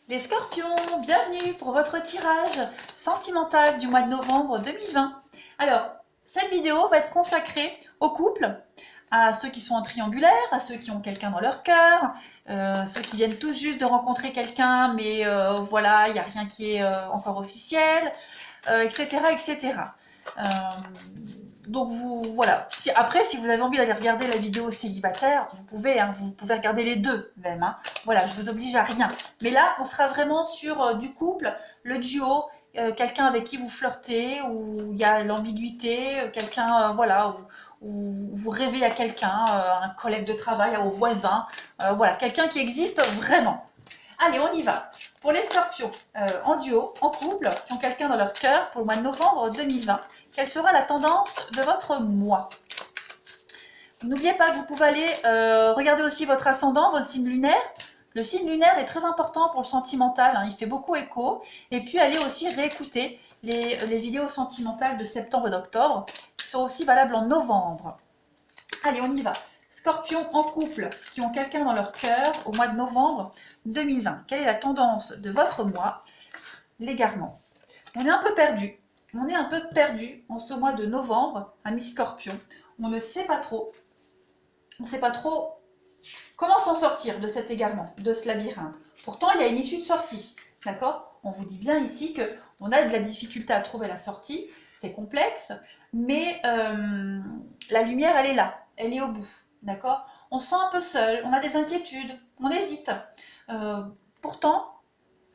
Les scorpions, bienvenue pour votre tirage sentimental du mois de novembre 2020. Alors, cette vidéo va être consacrée aux couples, à ceux qui sont en triangulaire, à ceux qui ont quelqu'un dans leur cœur, ceux qui viennent tout juste de rencontrer quelqu'un, mais voilà, il n'y a rien qui est encore officiel, etc. etc. Euh, donc voilà. Après, si vous avez envie d'aller regarder la vidéo célibataire, vous pouvez regarder les deux même. Hein. Voilà, je vous oblige à rien. Mais là, on sera vraiment sur du couple, le duo, quelqu'un avec qui vous flirtez, où il y a l'ambiguïté, quelqu'un, voilà, où vous rêvez à quelqu'un, un collègue de travail, au voisin, voilà, quelqu'un qui existe vraiment. Allez, on y va. Pour les scorpions, en duo, en couple, qui ont quelqu'un dans leur cœur pour le mois de novembre 2020, quelle sera la tendance de votre mois? N'oubliez pas que vous pouvez aller regarder aussi votre ascendant, votre signe lunaire. Le signe lunaire est très important pour le sentimental, hein, il fait beaucoup écho. Et puis allez aussi réécouter les vidéos sentimentales de septembre et d'octobre, qui sont aussi valables en novembre. Allez, on y va. Scorpions en couple, qui ont quelqu'un dans leur cœur au mois de novembre 2020. Quelle est la tendance de votre mois? L'égarement. On est un peu perdu. On est un peu perdu en ce mois de novembre, amis scorpions. On ne sait pas trop. On ne sait pas trop comment s'en sortir de cet égarement, de ce labyrinthe. Pourtant, il y a une issue de sortie. D'accord? On vous dit bien ici qu'on a de la difficulté à trouver la sortie. C'est complexe, mais la lumière, elle est là. Elle est au bout. D'accord? On se sent un peu seul, on a des inquiétudes, on hésite. Pourtant,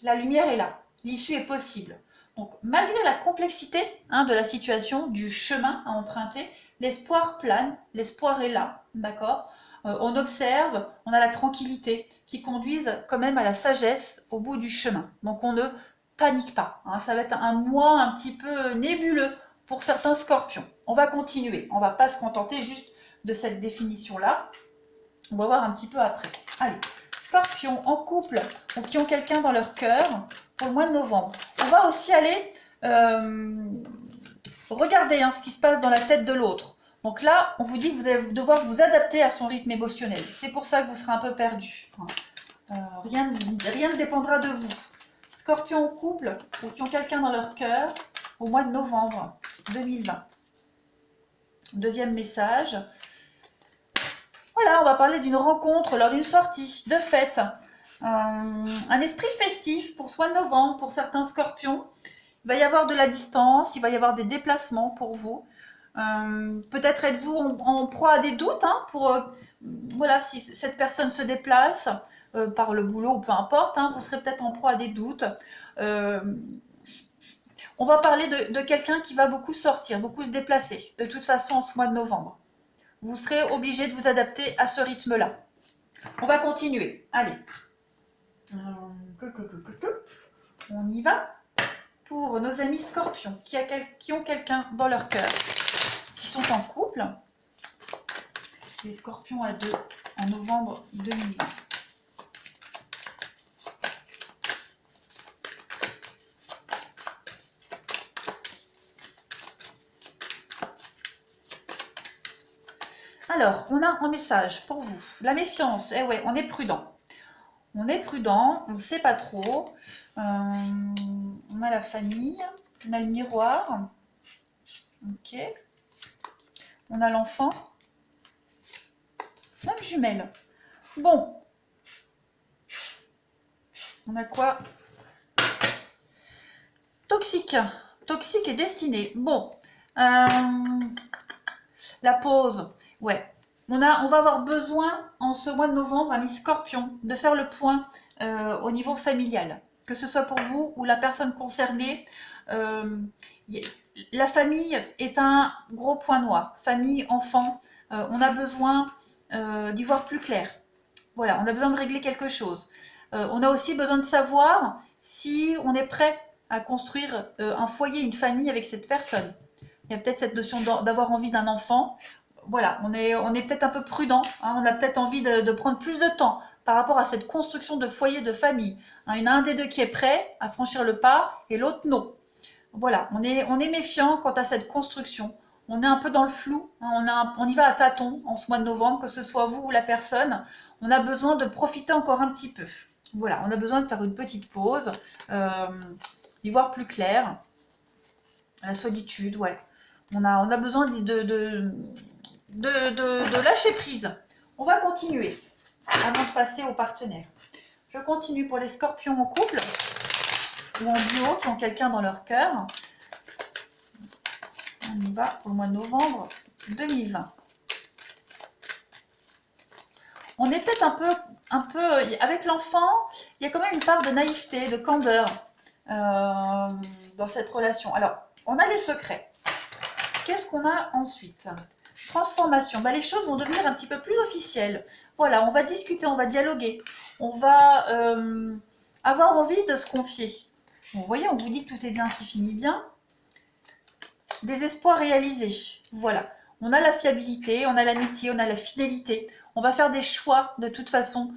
la lumière est là. L'issue est possible. Donc, malgré la complexité de la situation, du chemin à emprunter, l'espoir plane, l'espoir est là, d'accord? On observe, on a la tranquillité qui conduise quand même à la sagesse au bout du chemin. Donc, on ne panique pas. Hein. Ça va être un mois un petit peu nébuleux pour certains scorpions. On va continuer. On ne va pas se contenter juste de cette définition-là. On va voir un petit peu après. Allez, scorpions en couple ou qui ont quelqu'un dans leur cœur pour le mois de novembre. On va aussi aller regarder ce qui se passe dans la tête de l'autre. Donc là, on vous dit que vous allez devoir vous adapter à son rythme émotionnel. C'est pour ça que vous serez un peu perdu. Rien ne dépendra de vous. Scorpions en couple ou qui ont quelqu'un dans leur cœur au mois de novembre 2020. Deuxième message. Voilà, on va parler d'une rencontre lors d'une sortie, de fête. Un esprit festif pour ce mois de novembre, pour certains scorpions. Il va y avoir de la distance, il va y avoir des déplacements pour vous. Peut-être êtes-vous en proie à des doutes voilà, si cette personne se déplace par le boulot ou peu importe, vous serez peut-être en proie à des doutes. On va parler de quelqu'un qui va beaucoup sortir, beaucoup se déplacer, de toute façon en ce mois de novembre. Vous serez obligé de vous adapter à ce rythme-là. On va continuer. Allez. On y va. Pour nos amis scorpions qui ont quelqu'un dans leur cœur, qui sont en couple. Les scorpions à deux en novembre 2020. Alors, on a un message pour vous. La méfiance. Eh ouais, on est prudent. On est prudent, on ne sait pas trop. On a la famille, on a le miroir. Ok. On a l'enfant. Flamme jumelle. Bon. On a quoi? Toxique. Toxique et destiné. Bon. La pause. Ouais. On va avoir besoin, en ce mois de novembre, amis scorpions, de faire le point au niveau familial. Que ce soit pour vous ou la personne concernée. La famille est un gros point noir. Famille, enfant, on a besoin d'y voir plus clair. Voilà, on a besoin de régler quelque chose. On a aussi besoin de savoir si on est prêt à construire un foyer, une famille avec cette personne. Il y a peut-être cette notion d'avoir envie d'un enfant. Voilà, on est peut-être un peu prudent, on a peut-être envie de prendre plus de temps par rapport à cette construction de foyer, de famille. Il y en a un des deux qui est prêt à franchir le pas et l'autre non. Voilà, on est méfiant quant à cette construction. On est un peu dans le flou, on y va à tâtons en ce mois de novembre, que ce soit vous ou la personne. On a besoin de profiter encore un petit peu. Voilà, on a besoin de faire une petite pause, d'y voir plus clair. La solitude, ouais. On a besoin de lâcher prise. On va continuer avant de passer aux partenaires. Je continue pour les scorpions en couple ou en duo qui ont quelqu'un dans leur cœur. On y va pour le mois de novembre 2020. On est peut-être un peu avec l'enfant, il y a quand même une part de naïveté, de candeur dans cette relation. Alors, on a les secrets. Qu'est-ce qu'on a ensuite? Transformation. Les choses vont devenir un petit peu plus officielles. Voilà, on va discuter, on va dialoguer. On va avoir envie de se confier. Bon, vous voyez, on vous dit que tout est bien qui finit bien. Des espoirs réalisés. Voilà. On a la fiabilité, on a l'amitié, on a la fidélité. On va faire des choix, de toute façon,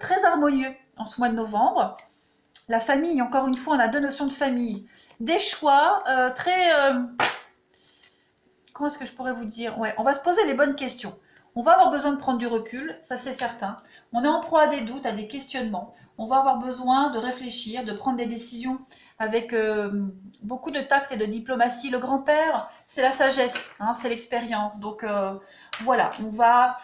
très harmonieux en ce mois de novembre. La famille, encore une fois, on a deux notions de famille. Des choix très... comment est-ce que je pourrais vous dire? Ouais, on va se poser les bonnes questions. On va avoir besoin de prendre du recul, ça c'est certain. On est en proie à des doutes, à des questionnements. On va avoir besoin de réfléchir, de prendre des décisions avec beaucoup de tact et de diplomatie. Le grand-père, c'est la sagesse, hein, c'est l'expérience. Donc voilà, on va...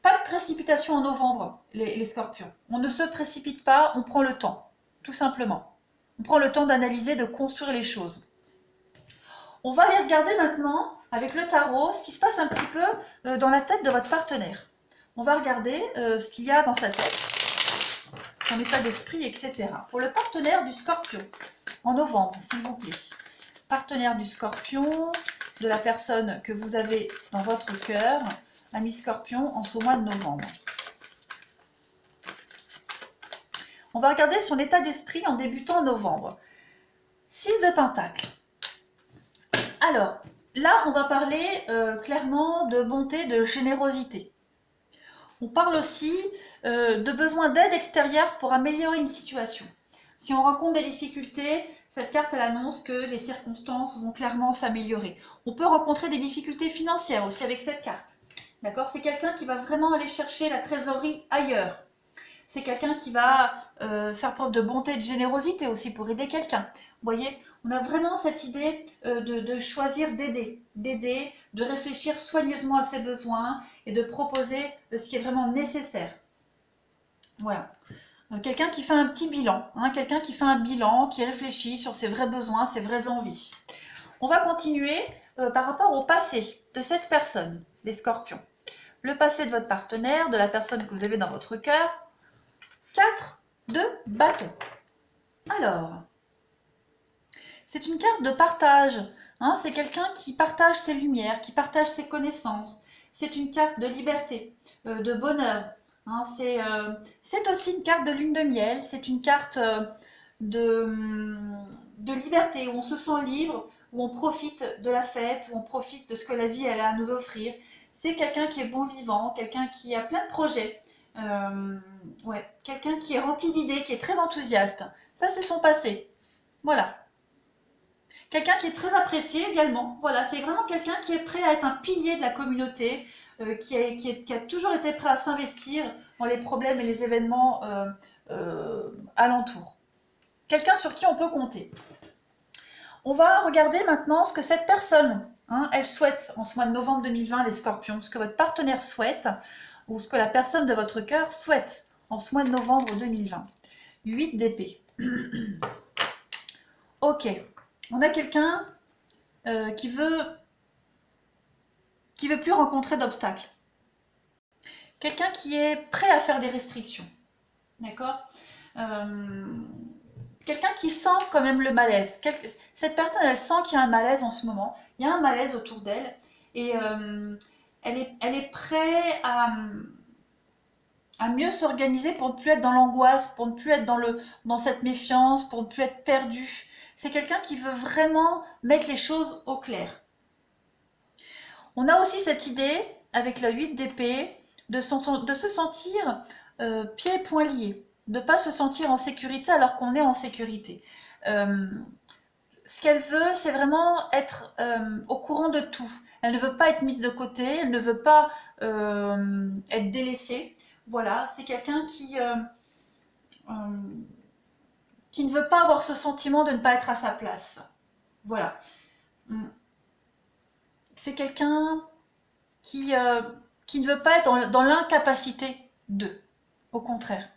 Pas de précipitation en novembre, les scorpions. On ne se précipite pas, on prend le temps, tout simplement. On prend le temps d'analyser, de construire les choses. On va aller regarder maintenant, avec le tarot, ce qui se passe un petit peu dans la tête de votre partenaire. On va regarder ce qu'il y a dans sa tête, son état d'esprit, etc. Pour le partenaire du scorpion, en novembre, s'il vous plaît. Partenaire du scorpion, de la personne que vous avez dans votre cœur, ami scorpion, en ce mois de novembre. On va regarder son état d'esprit en débutant en novembre. 6 de Pentacle. Alors, là, on va parler clairement de bonté, de générosité. On parle aussi de besoin d'aide extérieure pour améliorer une situation. Si on rencontre des difficultés, cette carte, elle annonce que les circonstances vont clairement s'améliorer. On peut rencontrer des difficultés financières aussi avec cette carte. D'accord? C'est quelqu'un qui va vraiment aller chercher la trésorerie ailleurs. C'est quelqu'un qui va faire preuve de bonté et de générosité aussi pour aider quelqu'un. Vous voyez, on a vraiment cette idée de choisir d'aider, de réfléchir soigneusement à ses besoins et de proposer ce qui est vraiment nécessaire. Voilà. Quelqu'un qui fait un petit bilan, hein, quelqu'un qui fait un bilan, qui réfléchit sur ses vrais besoins, ses vraies envies. On va continuer par rapport au passé de cette personne, les scorpions. Le passé de votre partenaire, de la personne que vous avez dans votre cœur. 4 de bâton. Alors, c'est une carte de partage. Hein, c'est quelqu'un qui partage ses lumières, qui partage ses connaissances. C'est une carte de liberté, de bonheur. Hein, c'est aussi une carte de lune de miel. C'est une carte de liberté, où on se sent libre, où on profite de la fête, où on profite de ce que la vie elle a à nous offrir. C'est quelqu'un qui est bon vivant, quelqu'un qui a plein de projets. Ouais, quelqu'un qui est rempli d'idées, qui est très enthousiaste. Ça, c'est son passé. Voilà. Quelqu'un qui est très apprécié également. Voilà, c'est vraiment quelqu'un qui est prêt à être un pilier de la communauté, qui a toujours été prêt à s'investir dans les problèmes et les événements alentours. Quelqu'un sur qui on peut compter. On va regarder maintenant ce que cette personne, hein, elle souhaite en ce mois de novembre 2020, les scorpions, ce que votre partenaire souhaite, ou ce que la personne de votre cœur souhaite en ce mois de novembre 2020. 8 d'épée. Ok, on a quelqu'un qui veut plus rencontrer d'obstacles. Quelqu'un qui est prêt à faire des restrictions. D'accord, quelqu'un qui sent quand même le malaise. Cette personne, elle sent qu'il y a un malaise en ce moment. Il y a un malaise autour d'elle. Et elle est prête à mieux s'organiser pour ne plus être dans l'angoisse, pour ne plus être dans cette méfiance, pour ne plus être perdu. C'est quelqu'un qui veut vraiment mettre les choses au clair. On a aussi cette idée, avec la 8 d'épée, de se sentir pieds et poings liés, de ne pas se sentir en sécurité alors qu'on est en sécurité. Ce qu'elle veut, c'est vraiment être au courant de tout. Elle ne veut pas être mise de côté, elle ne veut pas être délaissée. Voilà, c'est quelqu'un qui qui ne veut pas avoir ce sentiment de ne pas être à sa place. Voilà. C'est quelqu'un qui ne veut pas être dans l'incapacité de. Au contraire.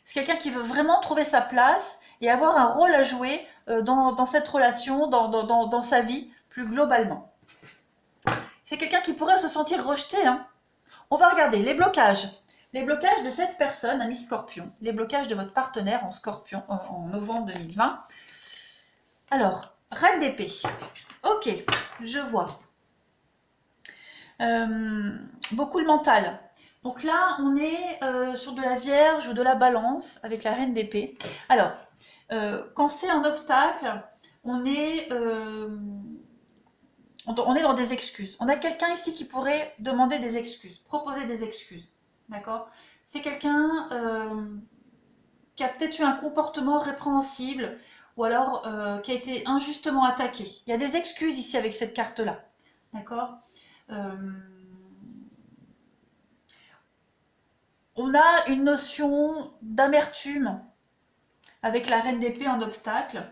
C'est quelqu'un qui veut vraiment trouver sa place et avoir un rôle à jouer dans cette relation, dans sa vie, plus globalement. C'est quelqu'un qui pourrait se sentir rejeté. Hein. On va regarder les blocages. Les blocages de cette personne, ami Scorpion. Les blocages de votre partenaire en Scorpion en novembre 2020. Alors, Reine d'épée. Ok, je vois. Beaucoup le mental. Donc là, on est sur de la Vierge ou de la Balance avec la Reine d'épée. Alors, quand c'est un obstacle, on est dans des excuses. On a quelqu'un ici qui pourrait demander des excuses, proposer des excuses. D'accord? C'est quelqu'un qui a peut-être eu un comportement répréhensible ou alors qui a été injustement attaqué. Il y a des excuses ici avec cette carte-là. D'accord? On a une notion d'amertume avec la Reine d'épée en obstacle.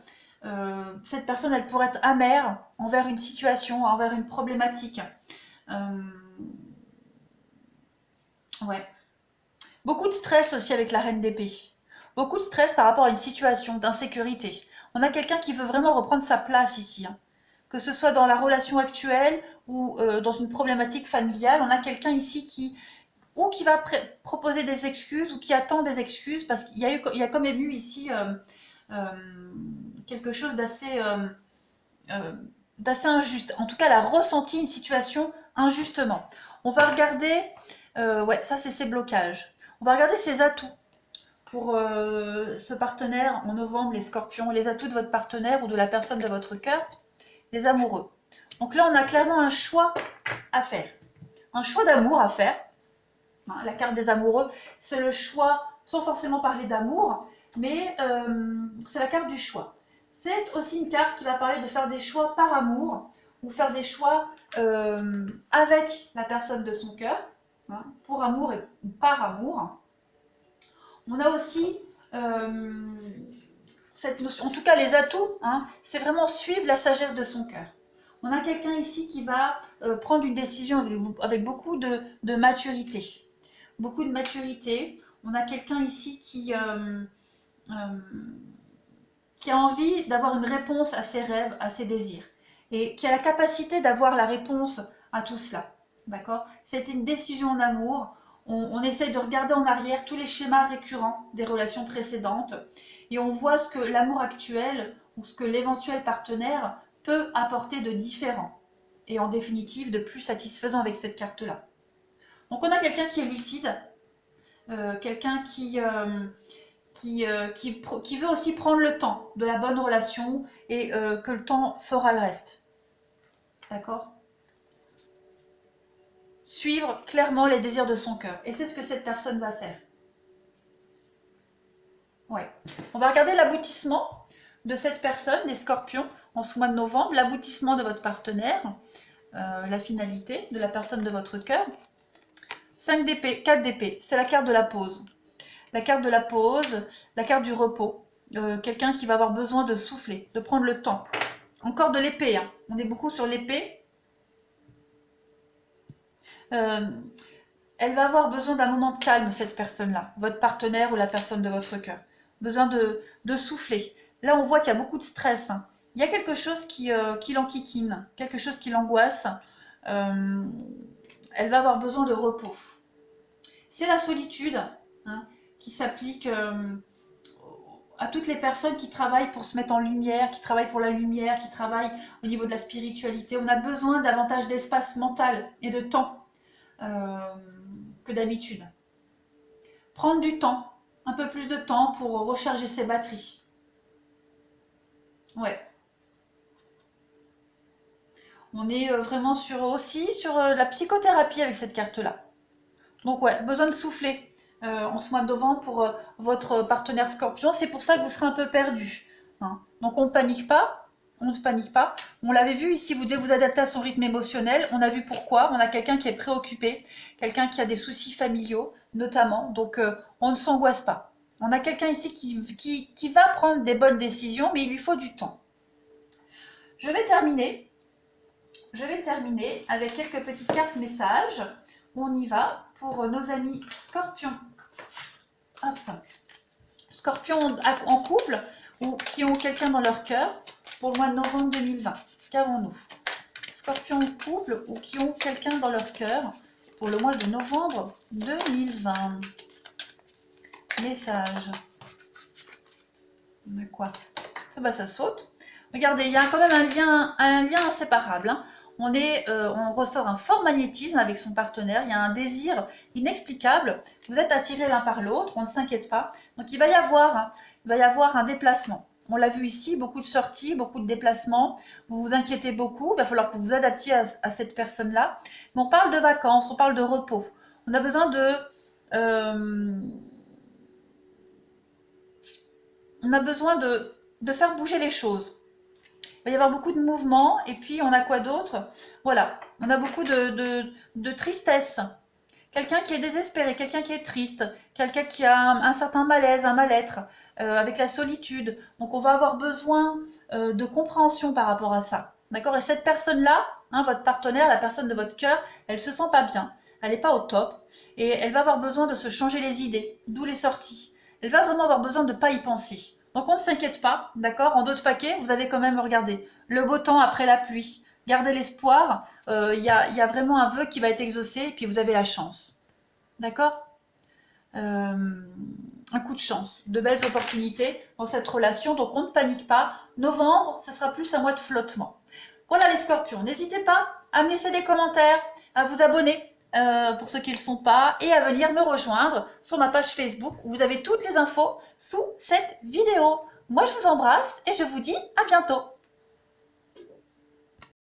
Cette personne, elle pourrait être amère envers une situation, envers une problématique. Ouais. Beaucoup de stress aussi avec la Reine d'épée. Beaucoup de stress par rapport à une situation d'insécurité. On a quelqu'un qui veut vraiment reprendre sa place ici. Hein. Que ce soit dans la relation actuelle ou dans une problématique familiale, on a quelqu'un ici qui va proposer des excuses ou qui attend des excuses parce qu'il y a comme ému ici quelque chose d'assez injuste. En tout cas, elle a ressenti une situation injustement. On va regarder, ouais, ça c'est ses blocages. On va regarder ses atouts pour ce partenaire en novembre, les Scorpions, les atouts de votre partenaire ou de la personne de votre cœur, les amoureux. Donc là, on a clairement un choix à faire. Un choix d'amour à faire. La carte des amoureux, c'est le choix, sans forcément parler d'amour, mais c'est la carte du choix. C'est aussi une carte qui va parler de faire des choix par amour, ou faire des choix avec la personne de son cœur, hein, pour amour et par amour. On a aussi cette notion, en tout cas les atouts, hein, c'est vraiment suivre la sagesse de son cœur. On a quelqu'un ici qui va prendre une décision avec beaucoup de maturité. Beaucoup de maturité. On a quelqu'un ici qui a envie d'avoir une réponse à ses rêves, à ses désirs. Et qui a la capacité d'avoir la réponse à tout cela. D'accord? C'est une décision en amour. On essaye de regarder en arrière tous les schémas récurrents des relations précédentes. Et on voit ce que l'amour actuel ou ce que l'éventuel partenaire peut apporter de différent. Et en définitive, de plus satisfaisant avec cette carte-là. Donc on a quelqu'un qui est lucide, quelqu'un qui veut aussi prendre le temps de la bonne relation et que le temps fera le reste. D'accord? Suivre clairement les désirs de son cœur. Et c'est ce que cette personne va faire. Ouais. On va regarder l'aboutissement de cette personne, les Scorpions, en ce mois de novembre, l'aboutissement de votre partenaire, la finalité de la personne de votre cœur. 5 d'épée, 4 d'épée, c'est la carte de la pause. La carte de la pause, la carte du repos. Quelqu'un qui va avoir besoin de souffler, de prendre le temps. Encore de l'épée, hein. On est beaucoup sur l'épée. Elle va avoir besoin d'un moment de calme, cette personne-là, votre partenaire ou la personne de votre cœur. Besoin de souffler. Là, on voit qu'il y a beaucoup de stress. Hein. Il y a quelque chose qui l'enquiquine, quelque chose qui l'angoisse. Elle va avoir besoin de repos. C'est la solitude, hein, qui s'applique à toutes les personnes qui travaillent pour se mettre en lumière, qui travaillent pour la lumière, qui travaillent au niveau de la spiritualité. On a besoin davantage d'espace mental et de temps que d'habitude. Prendre du temps, un peu plus de temps pour recharger ses batteries. Ouais. On est vraiment aussi sur la psychothérapie avec cette carte-là. Donc ouais, besoin de souffler en ce mois de novembre pour votre partenaire Scorpion. C'est pour ça que vous serez un peu perdu. Hein. Donc on ne panique pas. On ne panique pas. On l'avait vu ici, vous devez vous adapter à son rythme émotionnel. On a vu pourquoi. On a quelqu'un qui est préoccupé, quelqu'un qui a des soucis familiaux notamment. Donc on ne s'angoisse pas. On a quelqu'un ici qui va prendre des bonnes décisions, mais il lui faut du temps. Je vais terminer avec quelques petites cartes messages. On y va pour nos amis Scorpions. Hop. Scorpions en couple ou qui ont quelqu'un dans leur cœur pour le mois de novembre 2020. Qu'avons-nous? Scorpions en couple ou qui ont quelqu'un dans leur cœur pour le mois de novembre 2020. Message. De quoi? Ça saute. Regardez, il y a quand même un lien inséparable. Hein. On ressort un fort magnétisme avec son partenaire. Il y a un désir inexplicable. Vous êtes attirés l'un par l'autre. On ne s'inquiète pas. Donc il va y avoir un déplacement. On l'a vu ici, beaucoup de sorties, beaucoup de déplacements. Vous vous inquiétez beaucoup. Il va falloir que vous vous adaptiez à cette personne-là. Mais on parle de vacances, on parle de repos. On a besoin de faire bouger les choses. Il va y avoir beaucoup de mouvements. Et puis, on a quoi d'autre? Voilà, on a beaucoup de tristesse. Quelqu'un qui est désespéré, quelqu'un qui est triste, quelqu'un qui a un certain malaise, un mal-être, avec la solitude. Donc, on va avoir besoin de compréhension par rapport à ça. D'accord? Et cette personne-là, hein, votre partenaire, la personne de votre cœur, elle ne se sent pas bien. Elle n'est pas au top. Et elle va avoir besoin de se changer les idées, d'où les sorties. Elle va vraiment avoir besoin de ne pas y penser. Donc, on ne s'inquiète pas, d'accord? En d'autres paquets, vous avez quand même, regardez, le beau temps après la pluie. Gardez l'espoir, il y a vraiment un vœu qui va être exaucé et puis vous avez la chance. D'accord? Un coup de chance, de belles opportunités dans cette relation, donc on ne panique pas. Novembre, ce sera plus un mois de flottement. Voilà les scorpions, n'hésitez pas à me laisser des commentaires, à vous abonner pour ceux qui ne le sont pas et à venir me rejoindre sur ma page Facebook où vous avez toutes les infos sous cette vidéo. Moi je vous embrasse et je vous dis à bientôt.